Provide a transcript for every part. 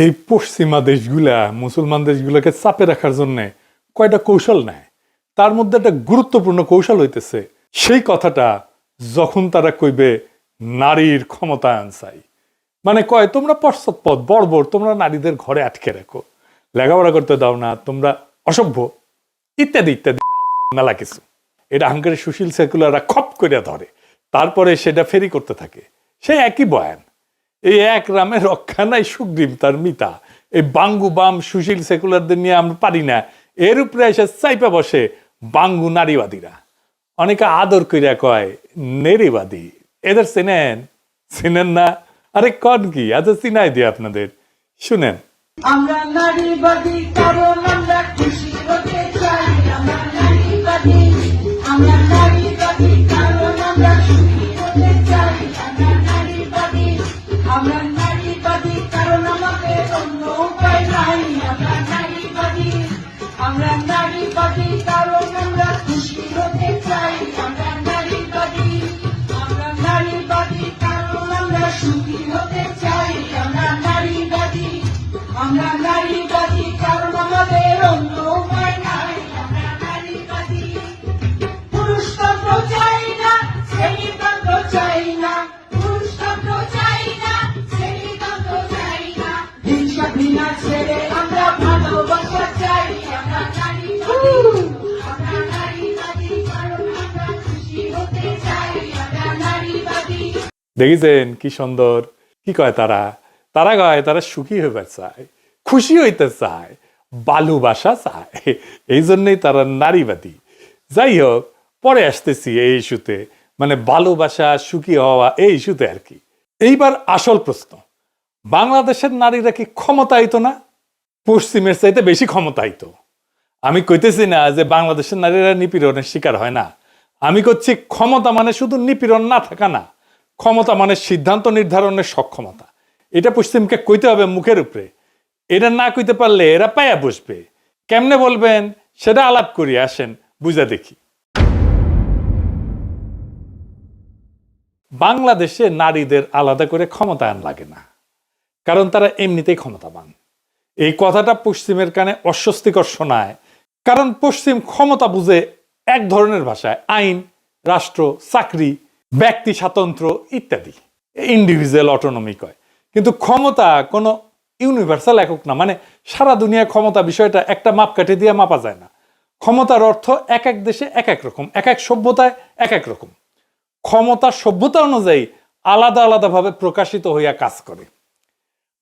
এই পশ্চিমা দেশগুলা মুসলমান দেশগুলোকে চাপে রাখার জন্য কয়টা কৌশল নেয়, তার মধ্যে একটা গুরুত্বপূর্ণ কৌশল হইতেছে সেই কথাটা যখন তারা কইবে নারীর ক্ষমতায়ন চাই, মানে কয় তোমরা পশ্চাৎপদ বর্বর, তোমরা নারীদের ঘরে আটকে রাখো, লেখাপড়া করতে দাও না, তোমরা অসভ্য, ইত্যাদি ইত্যাদি মেলা কিছু। এটা হাঙ্গারের সুশীল সেকুলাররা খপ করে ধরে, তারপরে সেটা ফেরি করতে থাকে। সেই একই বয়ান, এই এক রামে রক্ষা নাই সুগ্রীব তার মিতা, এই বাঙ্গু বাম সুশীল সেকুলারদের নিয়ে আমরা পারি না, এর উপরে এসে চাইপা বসে বাঙ্গু নারীবাদীরা। অনেকে আদর কইরা কয় নেরিবাদী। এদের চেনেন? চেনেন না? আরে কন কি, আচ্ছা চিনাই দিয়ে আপনাদের, শুনেন। আমরা নারীবাদী কারণ আমরা খুশি হতে চাই, আমরা নারীবাদী, আমরা নারীবাদী কারণ আমরা সুখী হতে চাই, আমরা নারীবাদী, আমরা নারীবাদী কারণ আমাদের অন্য উপায় নাই, আমরা নারীবাদী, আমরা নারীবাদী কারণ আমরা খুশি হতে চাই, আমরা নারীবাদী, আমরা নারীবাদী কারণ আমরা সুখী হতে চাই, আমরা নারীবাদী, আমরা নারীবাদী কারণ আমাদের অন্য উপায় নাই, আমরা নারীবাদী। পুরুষতন্ত্র চাই না, শ্রেণীতন্ত্র চাই না, পুরুষতন্ত্র চাই না, শ্রেণীতন্ত্র চাই না, হিংসা ঘৃণা ছেড়ে আমরা ভালোবাসা চাই, আমরা নারীবাদী, আমরা নারীবাদী কারণ আমরা খুশি হতে চাই, আমরা নারীবাদী। দেখেছেন কি সুন্দর কি কয় তারা? তারা কয় তারা সুখী হইবার চায়, খুশি হইতে চায়, ভালোবাসা চায়, এই জন্যই তারা নারীবাদী। যাই হোক, পরে আসতেছি এই ইস্যুতে, মানে ভালোবাসা সুখী হওয়া এই ইস্যুতে আর কি। এইবার আসল প্রশ্ন, বাংলাদেশের নারীরা কি ক্ষমতায়িত না? পশ্চিমের চাইতে বেশি ক্ষমতায়িত। আমি কইতেছি না যে বাংলাদেশের নারীরা নিপীড়নের শিকার হয় না, আমি করছি ক্ষমতা মানে শুধু নিপীড়ন না থাকা না, ক্ষমতা মানে সিদ্ধান্ত নির্ধারণের সক্ষমতা। এটা পশ্চিমকে কইতে হবে মুখের উপরে, এটা না কইতে পারলে এরা পায়া বসবে। কেমনে বলবেন সেটা আলাপ করি, আসেন বুঝা দেখি। বাংলাদেশে নারীদের আলাদা করে ক্ষমতায়ন লাগে না, কারণ তারা এমনিতেই ক্ষমতাবান। এই কথাটা পশ্চিমের কানে অস্বস্তিকর শোনায়, কারণ পশ্চিম ক্ষমতা বুঝে এক ধরনের ভাষায়, আইন, রাষ্ট্র, চাকরি, ব্যক্তি স্বাতন্ত্র্য ইত্যাদি, ইন্ডিভিজুয়াল অটোনমি কয়। কিন্তু ক্ষমতা কোনো ইউনিভার্সাল একক না, মানে সারা দুনিয়ায় ক্ষমতা বিষয়টা একটা মাপকাঠি দিয়ে মাপা যায় না। ক্ষমতার অর্থ এক এক দেশে এক এক রকম, এক এক সভ্যতায় এক এক রকম। ক্ষমতা সভ্যতা অনুযায়ী আলাদা আলাদাভাবে প্রকাশিত হইয়া কাজ করে।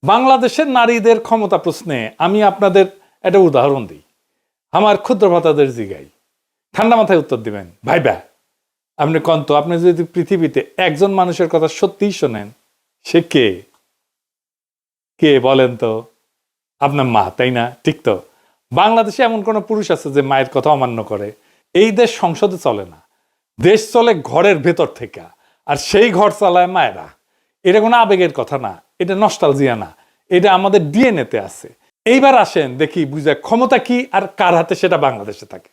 বাংলাদেশের নারীদের ক্ষমতা প্রশ্নে আমি আপনাদের একটা উদাহরণ দিই। আমার ক্ষুদ্র ভাতাদের জিগাই, ঠান্ডা মাথায় উত্তর দিবেন। ভাইবা, আপনি কন্ত, আপনি যদি পৃথিবীতে একজন মানুষের কথা সত্যিই শোনেন, সে কে? কে বলেন তো? আপনার মা, তাই না? ঠিক তো। বাংলাদেশে এমন কোন পুরুষ আছে যে মায়ের কথা অমান্য করে? এই দেশ সংসদে চলে না, দেশ চলে ঘরের ভেতর থেকে, আর সেই ঘর চালায় মায়েরা। এটা কোনো আবেগের কথা না, এটা নস্টালজিয়া না, এটা আমাদের ডিএনএতে আছে। এইবার আসেন দেখি বুঝা ক্ষমতা কি আর কার হাতে সেটা বাংলাদেশে থাকে।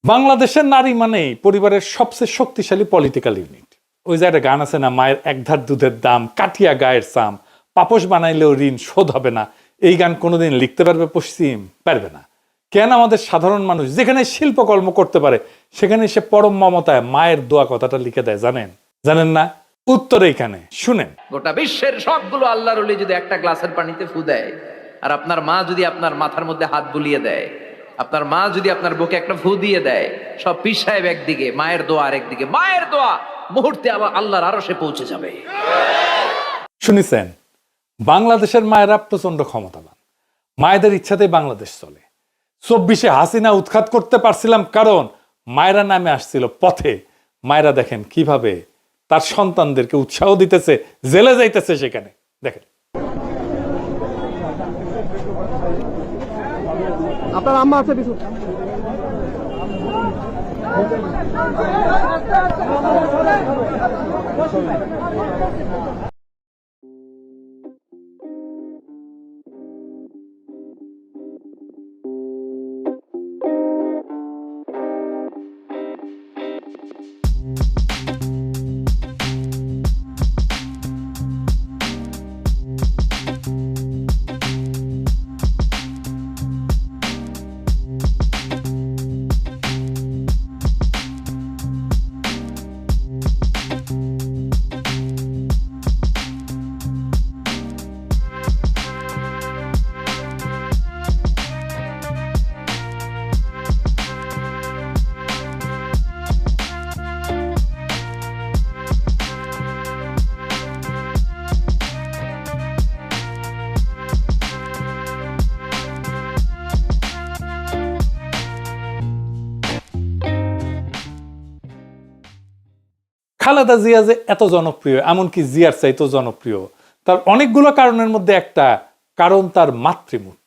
বাংলাদেশের নারী মানেই পরিবারের সবচেয়ে শক্তিশালী পলিটিক্যাল ইউনিট। ওই যে একটা গান আছে না, মায়ের একধার দুধের দাম, কাঠিয়া গায়ের চাম, পাপোশ বানাইলেও ঋণ শোধ হবে না। এই গান কোনোদিন লিখতে পারবে পশ্চিম? পারবে না। কেন আমাদের সাধারণ মানুষ যেখানে শিল্পকর্ম করতে পারে সেখানে সে পরম মমতায় মায়ের দোয়া কথাটা লিখে দেয়? জানেন? জানেন না? উত্তর এইখানে, শুনেন। গোটা বিশ্বের সবগুলো আল্লাহর ওলি যদি একটা গ্লাসের পানিতে ফু দেয়, আর আপনার মা যদি আপনার মাথার মধ্যে হাত বুলিয়ে দেয়, আপনার মা যদি আপনার বুকে একটা ফু দিয়ে দেয়, সব পীর সাহেব একদিকে, মায়ের দোয়া আরেকদিকে। মায়ের দোয়া মুহূর্তে আবার আল্লাহর আরশে পৌঁছে যাবে। শুনেছেন? বাংলাদেশের মায়েরা প্রচন্ড ক্ষমতাবান, মায়েদের ইচ্ছাতেই বাংলাদেশ চলে। 24-এ হাসিনা উৎখাত করতে পারছিলাম কারণ মায়েরা নামে আসছিল পথে। মায়েরা দেখেন কিভাবে তার সন্তানদেরকে উৎসাহ দিতেছে, জেলে যাইতেছে সেখানে। দেখেন আপনার আম্মা আছে কিছু। খালেদা জিয়া যে এত জনপ্রিয়, এমনকি জিয়ার চাইতেও জনপ্রিয়, তার অনেকগুলো কারণের মধ্যে একটা কারণ তার মাতৃমূর্তি।